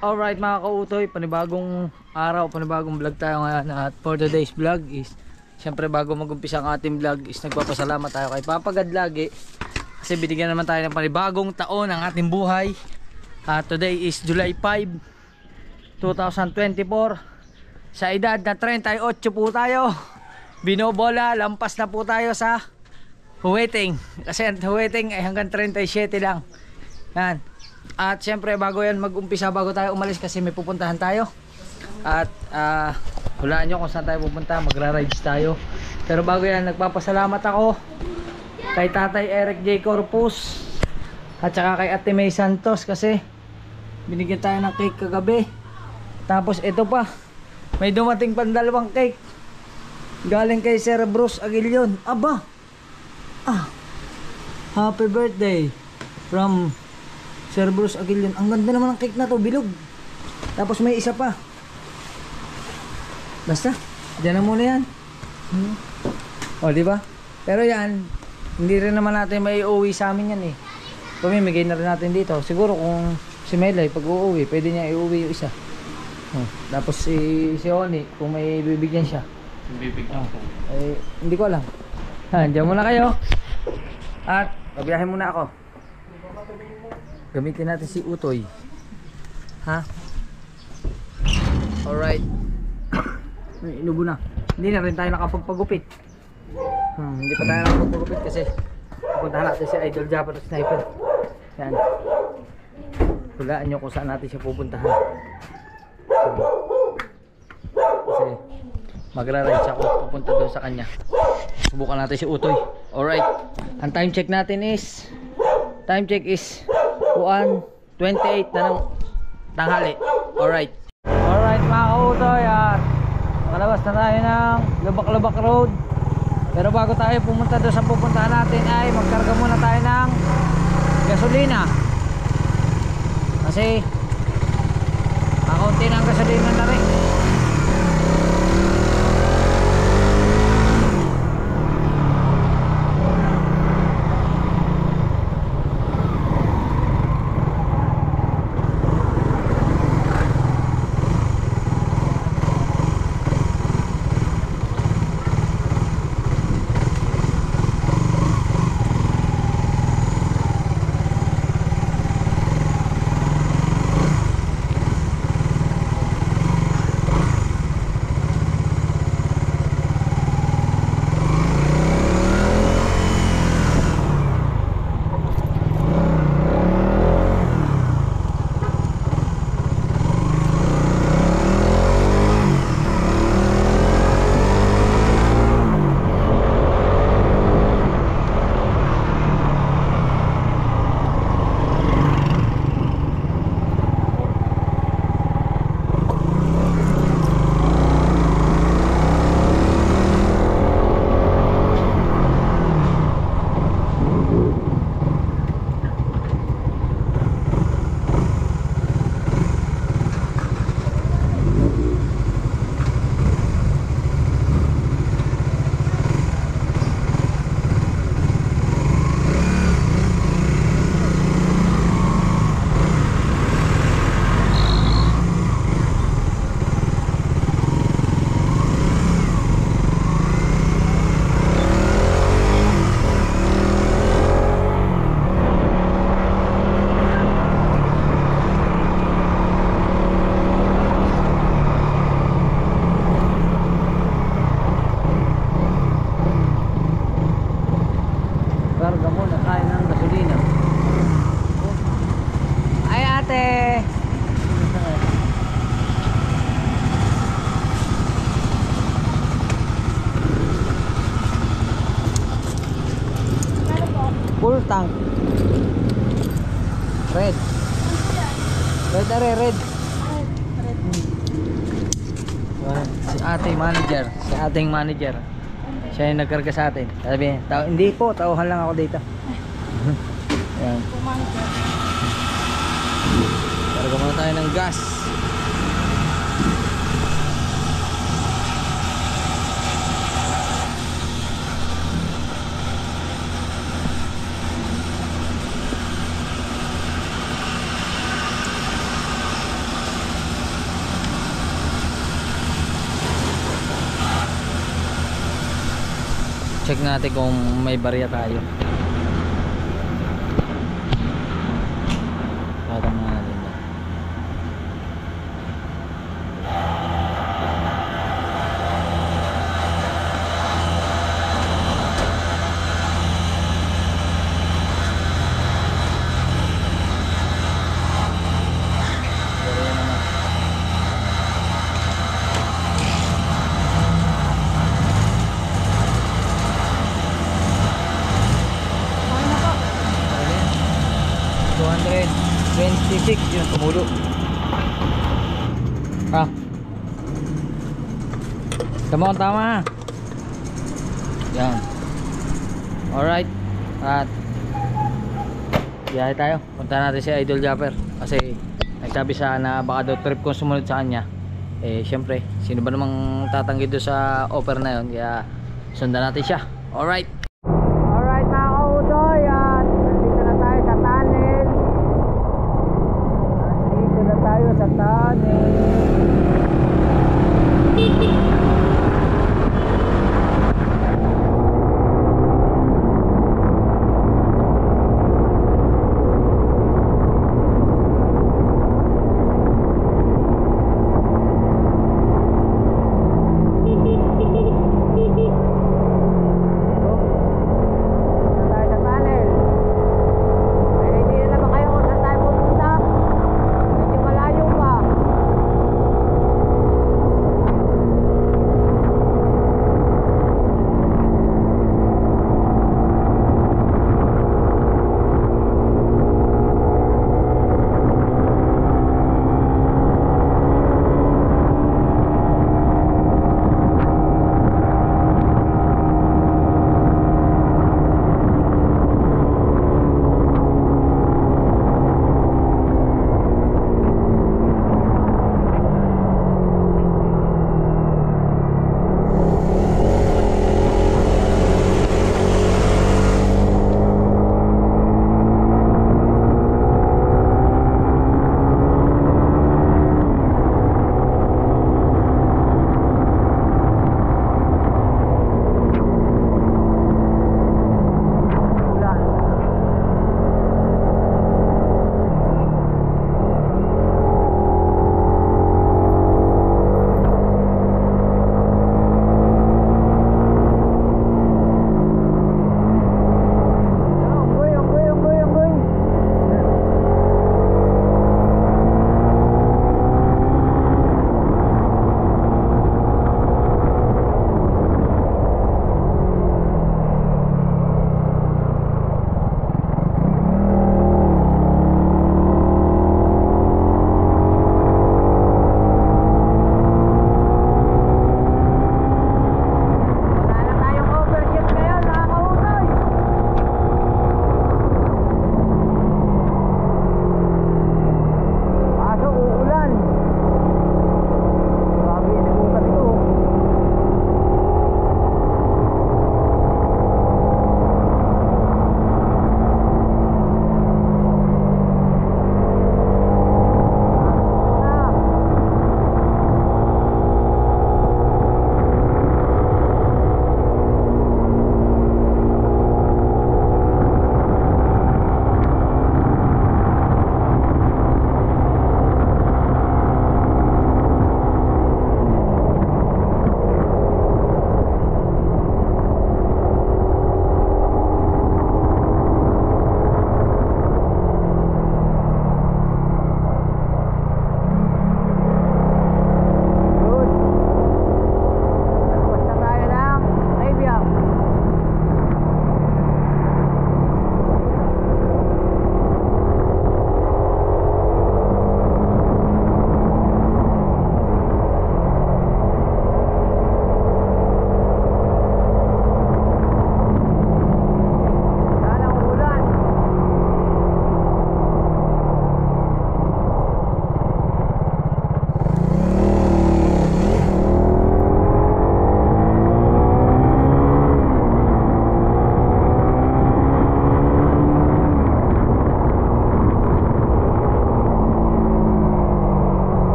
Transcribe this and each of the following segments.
Alright mga kautoy, panibagong araw, panibagong vlog tayo ngayon. At for today's vlog is, syempre bago mag-umpisa ang ating vlog is nagpapasalamat tayo kay Papa God lagi. Kasi binigyan naman tayo ng panibagong taon ng ating buhay. At today is July 5, 2024. Sa edad na 38 po tayo. Binobola, lampas na po tayo sa huweting. Kasi ang huweting ay hanggang 37 lang. Yan. At syempre bago yan mag-umpisa, bago tayo umalis kasi may pupuntahan tayo. At hulaan nyo kung saan tayo pupunta, magra-rides tayo. Pero bago yan, nagpapasalamat ako kay Tatay Eric J. Corpus at saka kay Ate May Santos kasi binigyan tayo ng cake kagabi. Tapos ito pa, may dumating pang dalawang cake galing kay Sir Bruce Aguilion. Aba, happy birthday from Sir Bruce Aguilion. Ang ganda naman ng cake na to, bilog. Tapos may isa pa. Basta, dyan na muna yan. O, diba? Pero yan, hindi rin naman natin may uuwi sa amin yan eh. Pamimigay na rin natin dito. Siguro kung si Melay pag uuwi, pwede niya iuwi yung isa. Tapos si Oni, kung may bibigyan siya. Bibigyan ko. Hindi ko alam. Diyan muna kayo. At, pabiyahin muna ako. Gamitin natin si Utoy. Ha? Alright. Ay, inubo na. Hindi na rin tayo nakapagpagupit. Hindi pa tayo nakapagpagupit kasi pupuntahan natin si Idol Japper Sniper. Yan. Hulaan nyo kung saan natin siya pupuntahan. Kasi magra-ride ako pupunta doon sa kanya. Subukan natin si Utoy. Alright. Ang time check natin is 1:28 na ng tanghali. Alright. Alright mga kautoy, makalabas na tayo ng Lubak-Lubak Road. Pero bago tayo pumunta doon sa pupuntahan natin ay magkarga muna tayo ng gasolina. Kasi kaunti ng gasolina na rin. Karga muna tayo ng gasolina. Ay ate, full tank. Red. Red are red. Si ating manager, siya yung nagkarga sa atin. Sabi niya, hindi po, tauhan lang ako dito. Ayan. Karga muna tayo ng gas. check natin kung may barya tayo. Tatanong natin yan. Barya naman. Ayun. 226 yun, tumulo. Tama kung tama ha. Yan. Alright. At biyahe tayo. Punta natin si Idol Japper. Kasi nagsabi siya na baka daw trip kung sumunod sa kanya. Eh syempre, sino ba namang tatanggi doon sa offer na yun. Kaya sundan natin siya. Alright. Alright mga kautoy. At nandito na tayo sa tunnel. Nandito na tayo sa tunnel.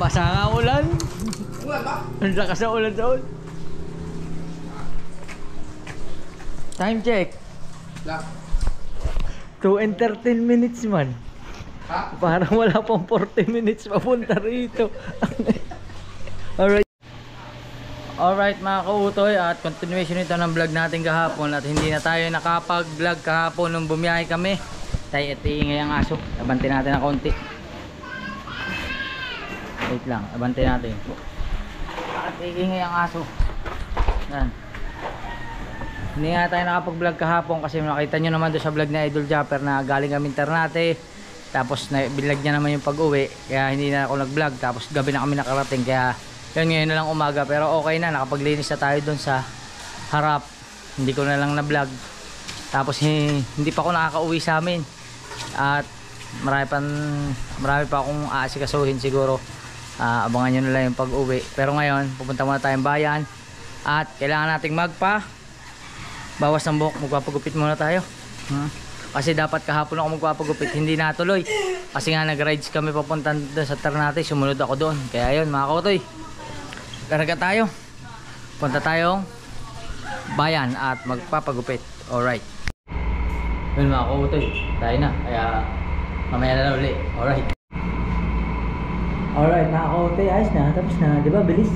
Basa nga ulan. Ulan ba? Ang lakas ng ulan doon. Time check. 2 and 13 minutes man. Ha? Parang wala pang 40 minutes papunta rito. Alright. Alright mga kautoy, at continuation ito ng vlog natin kahapon, at hindi na tayo nakapag-vlog kahapon nung bumiyahe kami. Tayo at iingay ang aso. Abante natin na konti. Wait lang, abante natin. At iingay ang aso. Yan. Hindi nga tayo nakapag-vlog kahapon kasi nakita nyo naman doon sa vlog na Idol Japper na galing kami Ternate. Tapos bilag niya naman yung pag-uwi, kaya hindi na ako nag-vlog. Tapos gabi na kami nakarating, kaya yun, ngayon na lang umaga. Pero okay na, nakapaglinis na tayo doon sa harap. Hindi ko na lang na-vlog. Tapos hindi pa ako nakaka-uwi sa amin. At marami pa akong aasikasuhin siguro. Abangan nyo na lang yung pag-uwi. Pero ngayon, pupunta muna tayong bayan. At kailangan nating bawas ng buhok, magpapagupit muna tayo. Kasi dapat kahapon ako magpapagupit, hindi natuloy. Kasi nga nag-rides kami papunta doon sa Ternate, sumunod ako doon. Kaya yun mga kautoy, karga tayo. Punta tayong bayan at magpapagupit. Alright. Yun mga kautoy, tayo na. Kaya mamaya na uli. Alright. Alright mga kautoy, ayos na. Tapos na, diba? Bilis.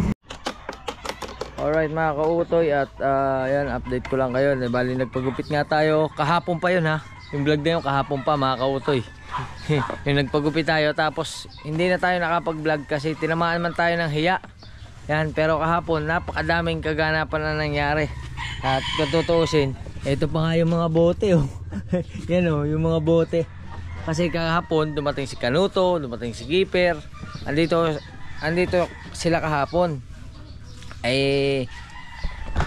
Alright mga kautoy, at yan, update ko lang kayo. Bali nagpagupit nga tayo kahapon pa yun ha. Yung vlog na yun kahapon pa mga kautoy. Yung nagpagupit tayo, tapos hindi na tayo nakapag-vlog kasi tinamaan man tayo ng hiya. Yan, pero kahapon napakadaming kaganapan na nangyari. At katutuusin, ito pa nga yung mga bote oh. Yan oh, yung mga bote. Kasi kahapon dumating si Kanuto, dumating si Gipper. Andito sila kahapon. Ay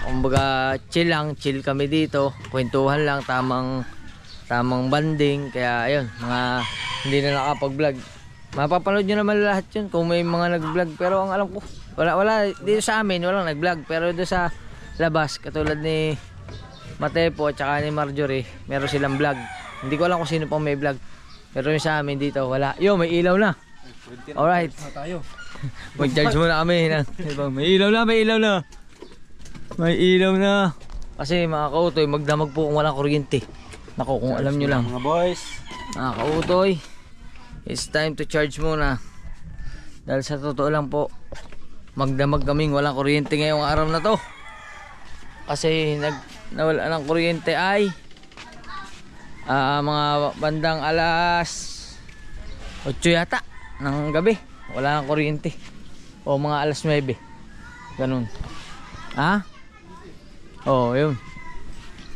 kumbaga chill kami dito, kwentuhan lang, tamang banding. Kaya ayun, mga hindi na nakapag-vlog. Mapapanood nyo naman lahat yun kung may mga nag-vlog. Pero ang alam ko, wala dito sa amin walang nag-vlog. Pero doon sa labas, katulad ni Matepo at saka ni Marjorie, meron silang vlog. Hindi ko alam kung sino pang may vlog. Pero yung sa amin dito wala. Yo, may ilaw na. Alright, mag-charge muna kami ng, may ilaw na. Kasi mga kautoy, magdamag po kung walang kuryente. Nako, kung alam nyo lang mga boys, mga kautoy, it's time to charge muna. Dahil sa totoo lang po, magdamag kaming walang kuryente ngayong araw na to. Kasi nawala ng kuryente ay mga bandang alas 8 yata ng gabi. Wala ng kuryente. O mga alas 9. Ganun. Yun.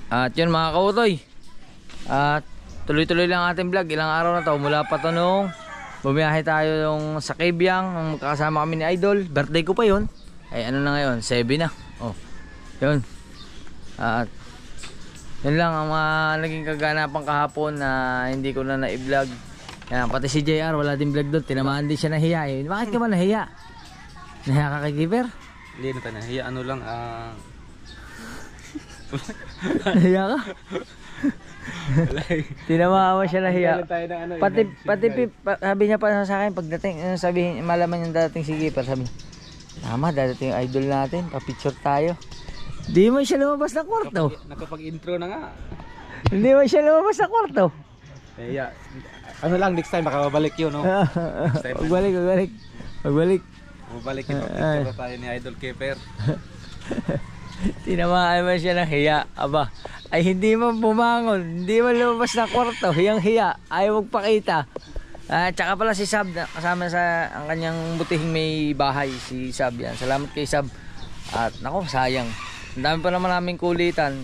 At yun mga kautoy, at tuloy-tuloy lang ating vlog. Ilang araw na to, mula pa to nung bumiyahe tayo yung sa Kebyang, nung magkakasama kami ni Idol. Birthday ko pa yun. Ay ano na ngayon, 7 na. Yun. At yun lang ang mga naging kaganapan kahapon na hindi ko na na-vlog. Pati si JR wala din vlog doon. Tinamaan din siya nahiya eh. Bakit ka ba nahiya? Nahiya ka kay Gipper? hindi na tayo nahiya, ano lang Nahiya ka? Tinamawa siya nahiya. Sabi niya pa sa akin pagdating, sabihin malaman yung dadating si Gipper, sabi niya, tama, dadating yung idol natin, pa-picture tayo. Hindi mo siya lumabas ng kwarto. Nakapag-intro na nga. Hindi mo siya lumabas ng kwarto. Nahiya. Ano lang, next time baka babalik yun, no? Magbalik. Babalik yun, picture tayo ni Idol Gipper. Tinamaan mo siya ng hiya. Aba, ay hindi mo bumangon, hindi mo lumabas ng kwarto, hiyang hiya, ayaw magpakita. Tsaka pala si Sab, kasama sa ang kanyang butihing may bahay, si Sab yan. Salamat kay Sab. At nako, sayang. Ang dami pa naman naming kulitan.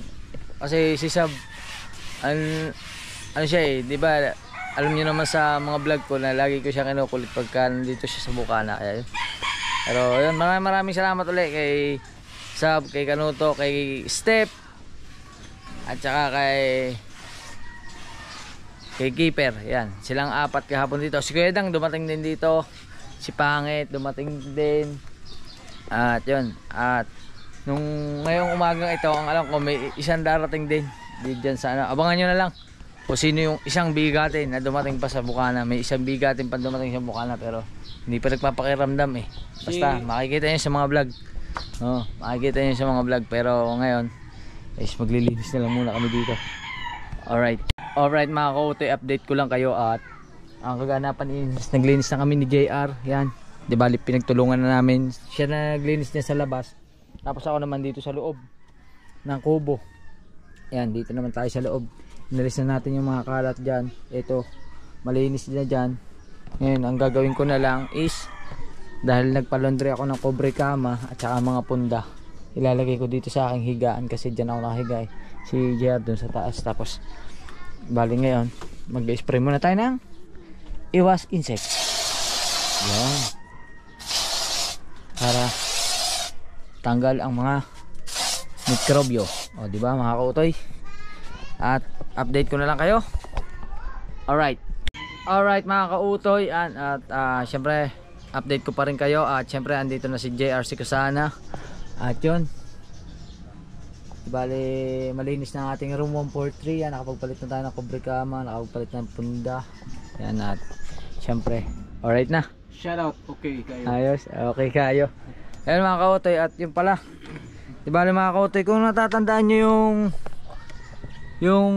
Kasi si Sab, ano siya eh, di ba? Alam niyo naman sa mga vlog ko na lagi ko siya kinukulit pagka nandito siya sa Bukana. Kaya yun. Pero yun, maraming salamat ulit kay Sab, kay Kanuto, kay Step, at saka kay Gipper. Yan, silang apat kahapon dito. Si Kuya Dang dumating din dito. Si Pangit dumating din. At yun, at nung ngayong umagang ito, ang alam ko may isang darating din dyan sa ano. Abangan nyo na lang kung sino yung isang bigatin na dumating pa sa Bukana. May isang bigatin pa dumating sa Bukana pero hindi pa nagpapakiramdam eh. Basta makikita nyo sa mga vlog. Makikita nyo sa mga vlog. Pero ngayon is maglilinis na lang muna kami dito. Alright mga kautoy, update ko lang kayo at ang kaganapan is naglinis na kami ni JR. Yan, di ba pinagtulungan na namin. Siya na naglinis niya sa labas. Tapos ako naman dito sa loob ng kubo. Yan, dito naman tayo sa loob. Inalis na natin yung mga kalat dyan. Ito, malinis na dyan. Ngayon, ang gagawin ko na lang is dahil nagpa-laundry ako ng cobre kama at saka mga punda, ilalagay ko dito sa aking higaan kasi dyan ako nakahiga eh. Si JR dun sa taas. Tapos bali ngayon mag-spray muna tayo ng iwas insect. Yan, para tanggal ang mga mikrobyo. O di ba mga kautoy? At update ko na lang kayo. Alright mga kautoy, at syempre update ko pa rin kayo. At syempre andito na si JRC Kusana. At yun, bali malinis na ang ating room 143. Yan, nakapagpalit na tayo ng cobre kama, nakapagpalit ng punda. Yan, at syempre alright na. Shout out, okay kayo. Ayos, okay kayo. Ayun mga kautoy, at yun pala, di bali mga kautoy, kung natatandaan nyo yung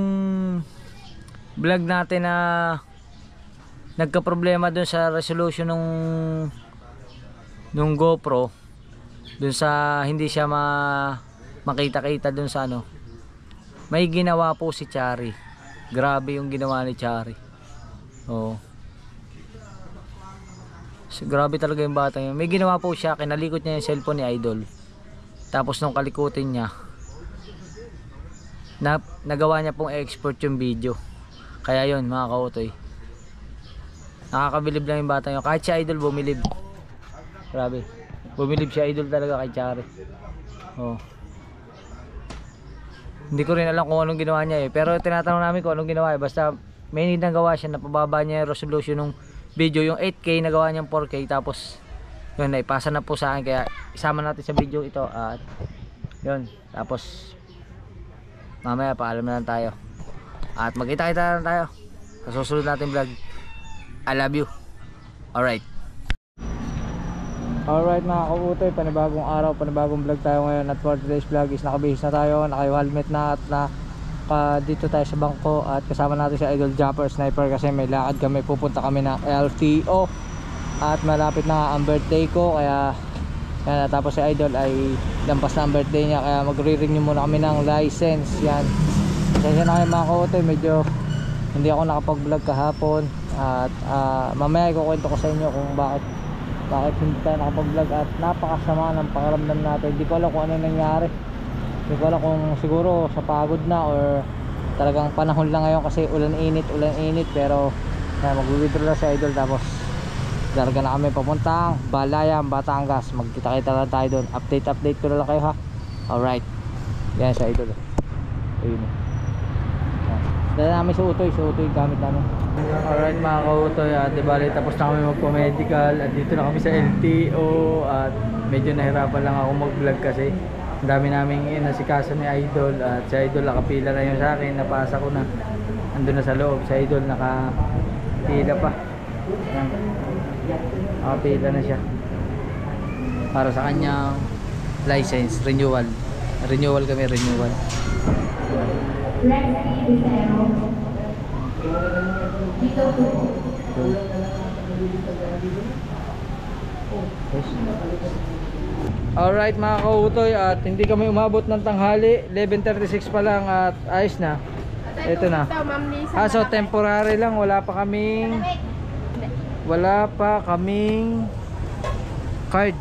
vlog natin na nagka-problema dun sa resolution nung GoPro, dun sa hindi siya makita-kita dun sa ano, may ginawa po si Chari. Grabe yung ginawa ni Chari. So, grabe talaga yung bata yun. May ginawa po siya, kinalikot niya yung cellphone ni Idol. Tapos nung kalikutin niya, nagawa niya pong export yung video. Kaya yun mga kautoy, nakakabilib lang yung bata yun. Kahit si Idol bumilib. Grabe, bumilib si Idol talaga kay Chari. Hindi ko rin alam kung anong ginawa niya eh. Pero tinatanong namin kung anong ginawa eh. Basta may nagawa siya, napababa niya yung resolution ng video. Yung 8K nagawa niyang 4K. Tapos yun, naipasa na po sa akin. Kaya isama natin sa video ito. At yun, tapos mamaya paalam na lang tayo. At magkita-kita na tayo sa susunod natin vlog. I love you. Alright mga kautoy, panibagong araw, panibagong vlog tayo ngayon. At for today's vlog is nakabihis na tayo, naka-helmet na, at dito tayo sa bangko. At kasama natin si Idol Jumper Sniper kasi may lakad kami, pupunta kami ng LTO. At malapit na ang birthday ko, kaya yan, tapos si Idol ay lampas na ang birthday niya, kaya magre-renew muna kami ng license. Yan, kasi na kayo mga kautoy, medyo hindi ako nakapag-vlog kahapon. At mamaya ikukwento ko sa inyo kung bakit hindi tayo nakapag-vlog. At napakasama ng pakiramdam natin. Hindi ko alam kung ano nangyari. Hindi ko alam kung siguro sa pagod na or talagang panahon lang ngayon kasi ulan init. Pero mag-withdraw lang sa Idol, tapos darga na kami papuntang Balayan, Batangas. Magkita-kita lang tayo doon. Update ko na lang kayo ha. Alright, yan sa Idol. Ayun, dala namin sa utoy gamit namin. Alright mga kautoy, di bali tapos na kami magpo-medical at dito na kami sa LTO. At medyo nahirapan lang ako mag-vlog kasi ang dami naming inasikaso ni Idol. At si Idol nakapila na yun sa akin, napasa ko na, andun na sa loob. Si Idol nakapila pa, nakapila na siya para sa kanyang license renewal kami. Alright mga kautoy, at hindi kami umabot ng tanghali, 11:36 pa lang at ayos na. Ito na. So temporary lang, wala pa kaming card.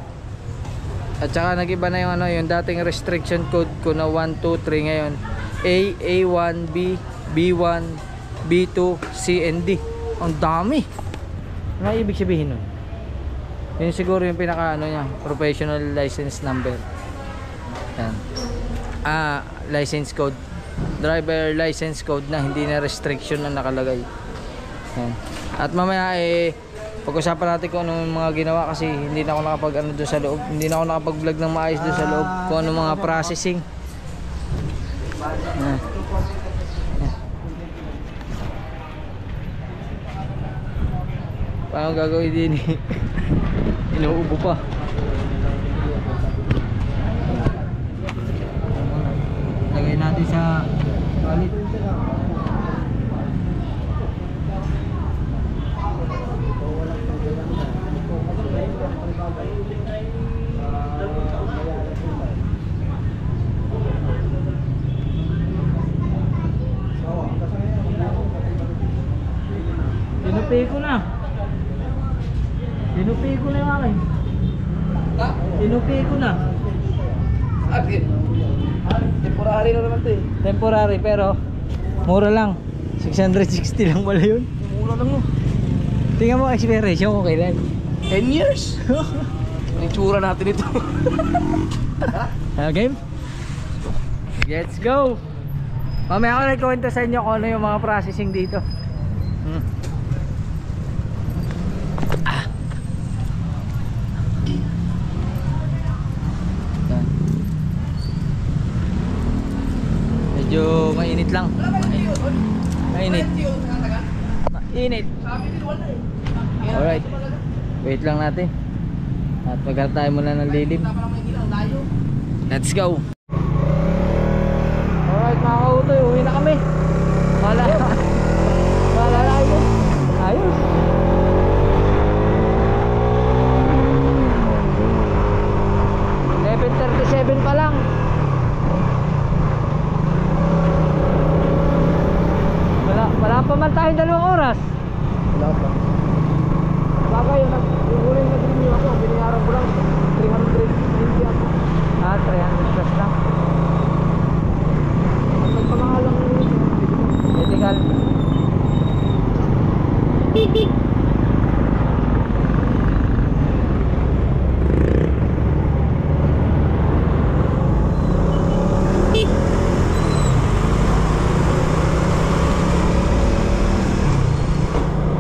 At saka nagiba na yung yung dating restriction code ko na 1, 2, 3 ngayon A1, B, B1, B2, C, and D. Ang dami. Ano ibig sabihin nun? Yun siguro yung pinaka niya, professional license number. Yan. License code, driver license code na hindi na restriction na nakalagay. Yan. At mamaya pag-usapan natin kung ano yung mga ginawa kasi hindi na ako nakapag doon sa loob. Hindi na ako nakapag-vlog ng maayos doon sa loob kung ano mga processing. Parang gagawin din eh. Inuubo pa. Lagay natin sa palit. Tinupi ko na. Tinupi ko na yung akin. Tinupi ko na. Temporary na naman ito eh. Temporary pero mura lang. 660 lang pala yun. Mura lang no. Tingnan mo expiration kung kailan. 10 years. Ang itsura natin ito. Game? Let's go! Mamaya ako nagkwento sa inyo kung ano yung mga processing dito. Medyo mainit lang. Mainit. Mainit. Alright. Wait lang natin. At maghanap tayo muna ng lilim. Let's go. Alright mga kautoy, uwi na kami. Wala tayo. Ayos. $7.37 pa lang. Wala pa man tayong 2 oras. Wala pa. Bagay, yung huling nag-renew ako, binayaran ko lang 390 ako. 300 plus lang. Magpamahal lang medical.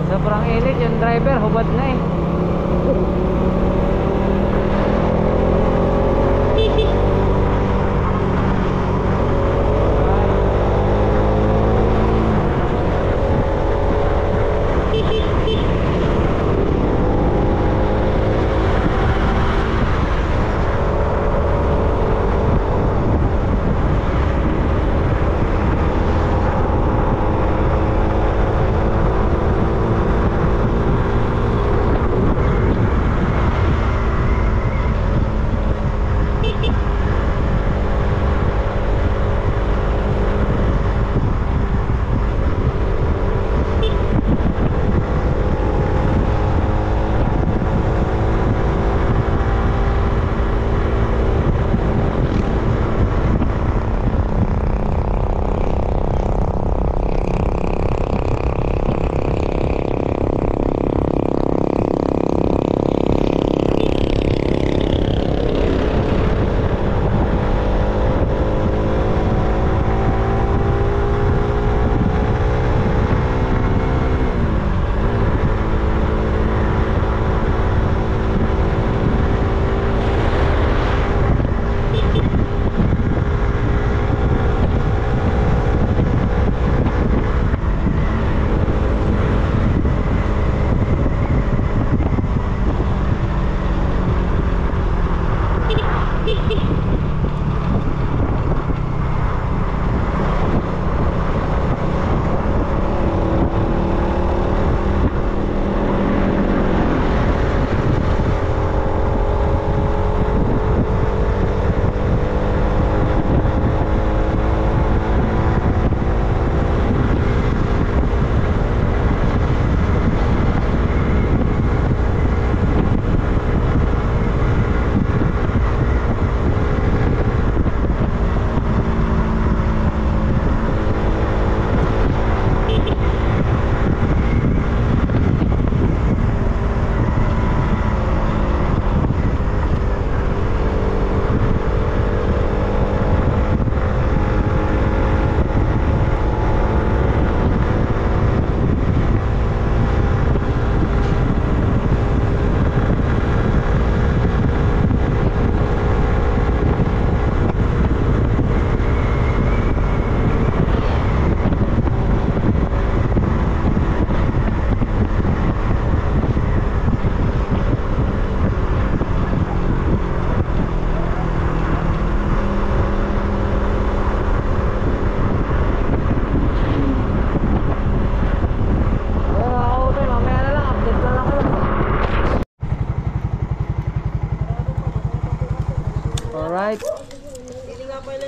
Sobrang init, yung driver hubad na eh.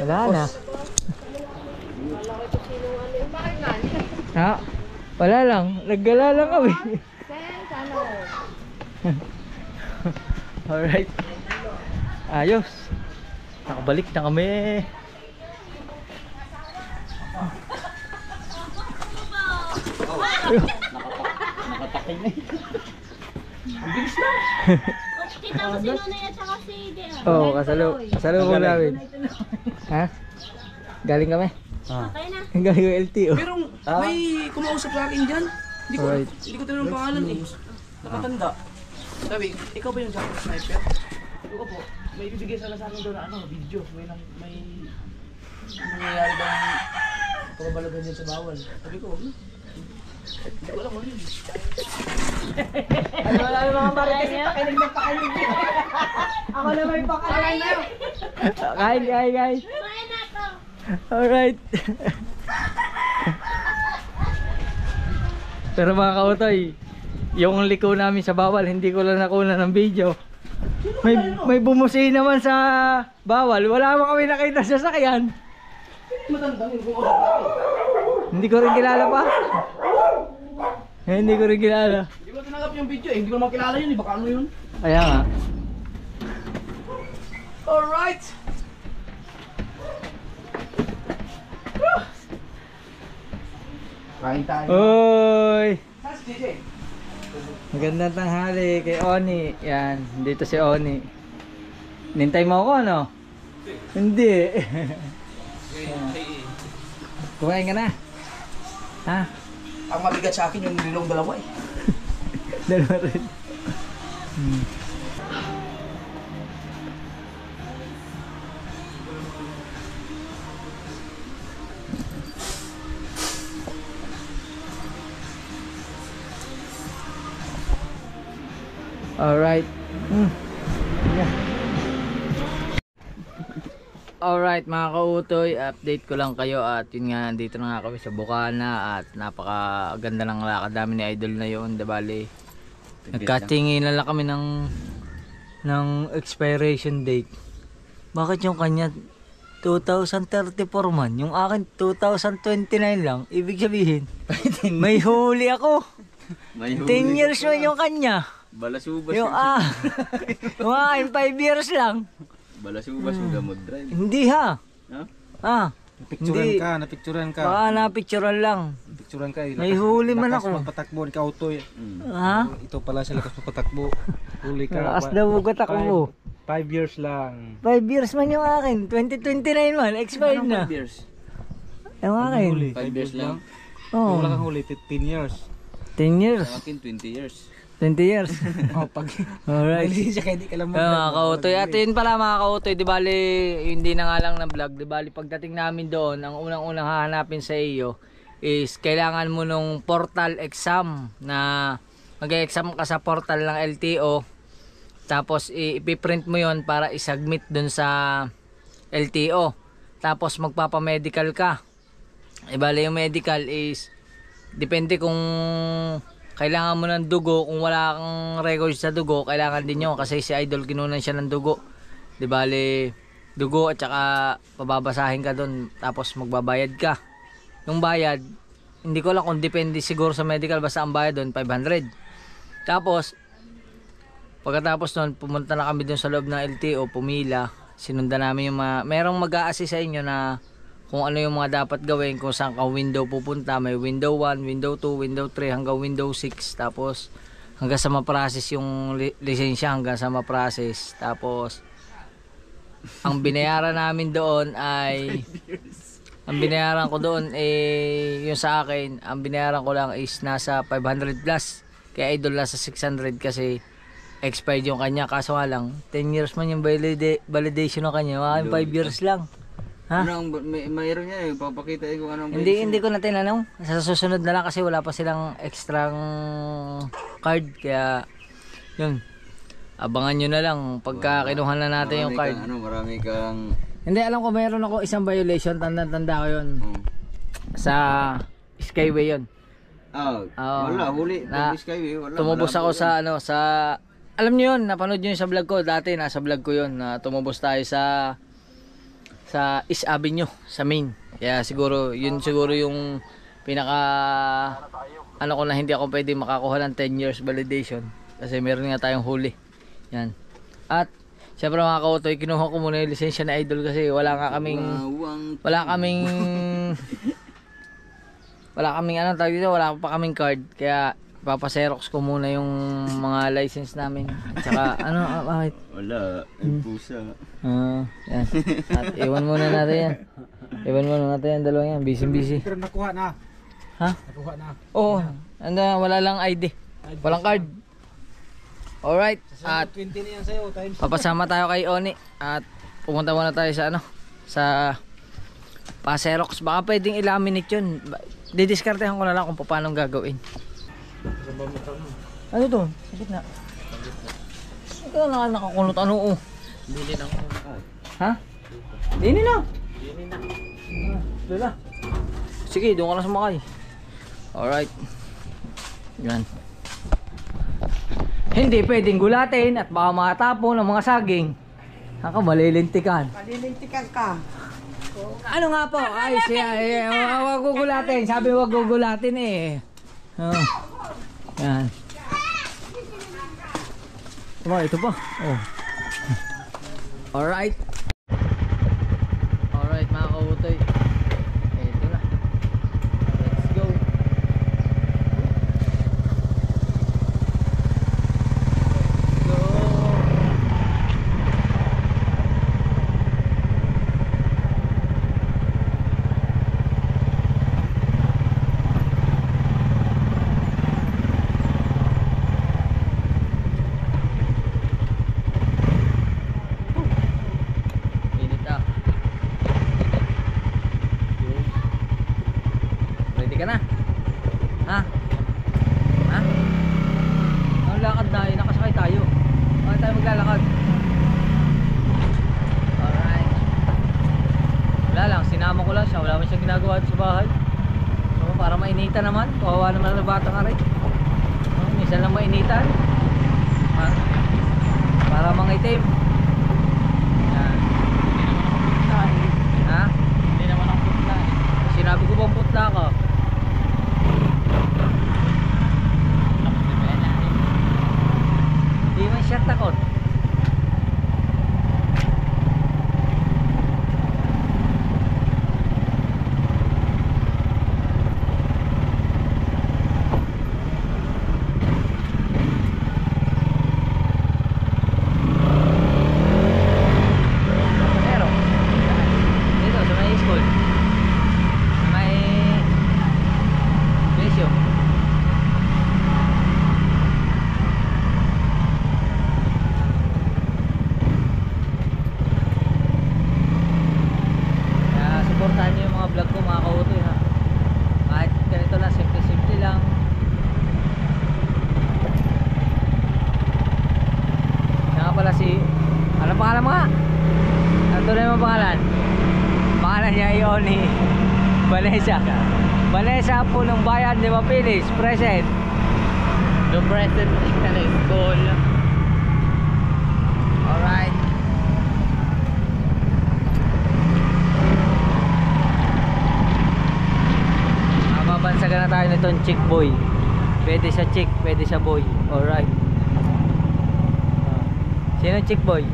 Wala na. Ha? Wala lang. Naggala lang kami. Alright. Ayos. Nakabalik na kami. Nakatakay na ito. Kita ko si Nonay at saka si Dea. Oo, kasalubong namin. Ha? Galing kami? Okay na. Galing yung LTO. Pero may kumausap sa akin dyan. Alright. Hindi ko tinanong pangalan eh. Nakatanda. Sabi, ikaw ba yung Jack Sniper? Sabi ko po, may ibibigay sana sa akin doon na video. May nangyayari daw pabalagan dyan sa bawal. Sabi ko, hindi ko alam ano yun. Ano wala yung mga marites, pakinig na pakinig. Ako na may pakalan na. Kain, guys. Kumain na to. Alright. Pero mga kautoy, yung liko namin sa bawal, hindi ko lang nakuna ng video. May bumusi naman sa bawal. Wala mo kami nakita sa sakyan. Matandang yung kumausap sa akin. Hindi ko rin kilala pa. Hindi ko rin kilala. Hindi ko tinanggap yung video eh. Hindi ko naman kilala yun eh. Baka ano yun. Kaya nga. Alright! Kain tayo. Oy! Saan si JJ? Magandang tanghali kay Oni. Yan, dito si Oni. Nintay mo ako ano? Hindi. Kumain ka na? Ha? Ang mabigat sa akin yung nilong dalawa eh. Dalawa rin. Alright. Yeah. Alright mga kautoy, update ko lang kayo at yun nga, dito na nga kami sa Bukana at napakaganda ng lakad namin ni Idol na yun, dabali. Nagkatinginan lang kami ng expiration date. Bakit yung kanya 2034 man, yung akin 2029 lang, ibig sabihin may huli ako. 10 years man yung kanya. Balasubas Yung yung akin 5 years lang. Balasubas yung gamod drive. Hindi ha. Ha? Napicturan ka. Baka napicturean lang. Napicturan ka. May huli man lakas ako. magpatakbo, ikaw utoy. Ha? Ito pala sa lakas magpatakbo. Huli ka. Lakas daw ugat ako mo. 5 years lang. 5 years man yung akin. 2029 man. Expired na. 5 years? Yung akin. 5 years lang? Oo. Wala kang huli, 10 years. 10 years. Sa akin 20 years. 20 years. Oh, pag Alright. siya kaya di ka lang Mga kautoy. At yun pala mga kautoy. Di bali, hindi na nga lang na vlog. Di bali, pagdating namin doon, ang unang-unang hahanapin sa iyo is kailangan mo nung portal exam na mag-exam ka sa portal ng LTO. Tapos ipiprint mo yon para isubmit doon sa LTO. Tapos magpapamedical ka. Di bali, yung medical is depende kung kailangan mo ng dugo. Kung wala kang record sa dugo, kailangan din yun kasi si Idol kinunan siya ng dugo. Di bali, dugo at saka pababasahin ka doon tapos magbabayad ka. Yung bayad, hindi ko lang kung depende siguro sa medical, basta ang bayad doon 500. Tapos pagkatapos noon, pumunta na kami doon sa loob ng LTO, pumila. Sinundan namin yung merong mag-a-assist sa inyo na kung ano yung mga dapat gawin, kung saan ka window pupunta. May window 1, window 2, window 3 hanggang window 6. Tapos hanggang sa ma-process yung lisensya, hanggang sa ma-process. Tapos ang binayaran namin doon ay ang binayaran ko doon yung sa akin, ang binayaran ko lang is nasa 500 plus. Kaya Idol nasa 600 kasi expired yung kanya. Kaso nga lang 10 years man yung validation ng kanya. 5 years lang. Ha? Ano mayroon niya eh, papakita kung anong Hindi ko na tinanong. Sa susunod na lang kasi wala pa silang extra card. Kaya yun, abangan nyo na lang pagka kinuha na natin yung card. Marami kang Hindi, alam ko mayroon ako isang violation. Tanda ko yun. Sa Skyway yun. wala, huli. Na, Skyway, wala. tumubos ako sa alam nyo yun, napanood nyo yun sa vlog ko. Dati nasa vlog ko yun na tumubos tayo sa sa East Avenue sa main. Kaya siguro yun siguro yung pinaka ano ko na hindi ako pwede makakuha ng 10 years validation kasi meron nga tayong huli. Yan. At syempre mga kautoy, kinuha ko muna yung lisensya na Idol kasi wala kaming ano tawag dito, wala pa kaming card. Kaya papaserox ko muna yung mga license namin. At saka ano, bakit? Wala, ang pusa. Yan. At iwan muna natin yan. Iwan muna natin yan, dalawang yan. Busy. Pero nakuha na. Ha? Nakuha na. Oo. Wala lang ID. Walang card. Alright. At 20 na yan sa'yo. Times. papasama tayo kay Oni. At pumunta muna tayo sa ano, sa pa-Xerox. Baka pwedeng i-laminate yun. Didiskartehan ko na lang kung paano gagawin. Ano to? Sa gitna. Ikaw na nakakunot. Ano oh? Hindi na ako nakakain. Ha? Dini na. Hindi na. Lala. Sige, doon ka na sumakay. Alright. Yan. Hindi pwedeng gulatin at baka matapon ng mga saging. Ako malilintikan. Palilintikan ka. Ano nga po? Ay, siya. Wag gugulatin. Sabi wag gugulatin eh. Oh. Yan. Ito pa. Oh. Alright. Alright mga kautoy. Ito na. Let's go. Go. Init ah. Ready ka na? Ha? Ha? Ang lakad na, nakasakay tayo. Bakit tayo maglalakad? Alright. Wala lang, sinama ko lang siya. Wala man siya ginagawa sa bahay. So, para mainitan naman. Kawawa naman ang bata ka rin. Minsan lang mainitan. Para mangitim. Yan. Ha? Hindi naman ang putla eh. Sinabi ko bang putla ka? Hindi man siya takot. Pero, dito sa may school. Sa may Besyo. Kaya supportahan niyo yung mga vlog ko mga kautoy ha. Kahit ganito lang, simple-simple lang. Siya nga pala si, ano pangalan mo nga? Ano tunay mo pangalan? Pangalan niya Ioni Vanessa. Vanessa po ng bayan de Mapilis, present. The present is school. Alright. Mababansagan na tayo nitong chick boy. Pwede sa chick, pwede sa boy. Alright. Sino chick boy?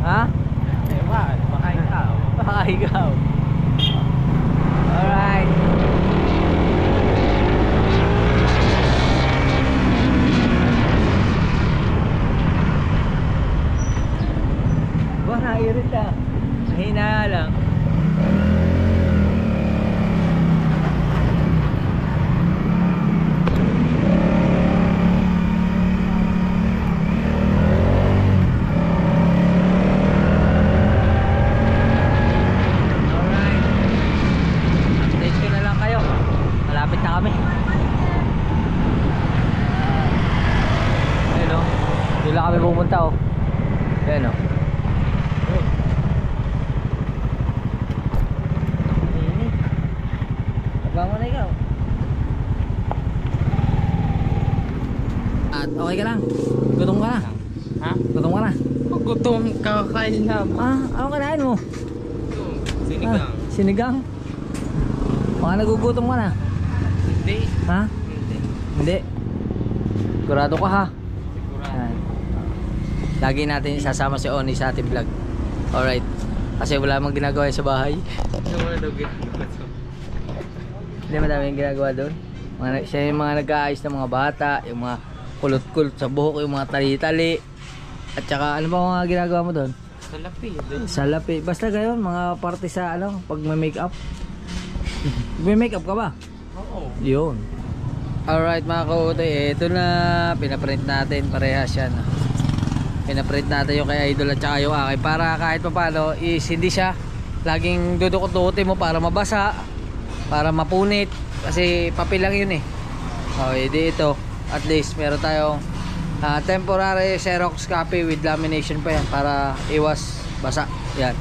Ha? Ewan, baka ikaw. Baka ikaw. Alright. Wah, nairit ah. Mahina lang. Alright. Update ko na lang kayo. Malapit na kami. Ayun o. Doon lang kami pumunta o. Ayun o. Init. Abang mo na ikaw. At okay ka lang? Gutom ka na? Ha? Gutom ka na? Gutom, kakain na. Ano kanain mo? Sinigang. Sinigang? Baka nagugutom ka na. Hindi. Ha? Hindi. Hindi. Sigurado ka ha? Sigurado. Yan. Lagi natin isasama si Oni sa ating vlog. Alright. Kasi wala mang ginagawa sa bahay. Ano mo na daw ginagawa to? Hindi madami yung ginagawa doon. Siya yung mga nag-aayos ng mga bata, yung mga kulot-kulot sa buhok, yung mga tali-tali. At saka ano ba mga ginagawa mo doon? Sa lapi. Sa lapi. Basta gayon, mga parte sa ano, pag may make-up. May make-up ka ba? Oo. Yun. Alright mga kautoy, ito na. Pinaprint natin, parehas yan. Pinaprint natin yung kay Idol at saka yung akin. Para kahit pa paano, is hindi siya laging dudukot-dukutin mo para mabasa, para mapunit. Kasi papel lang yun eh. Okay, di ito. At least meron tayong temporary Xerox copy with lamination pa yan para iwas basa. Yan.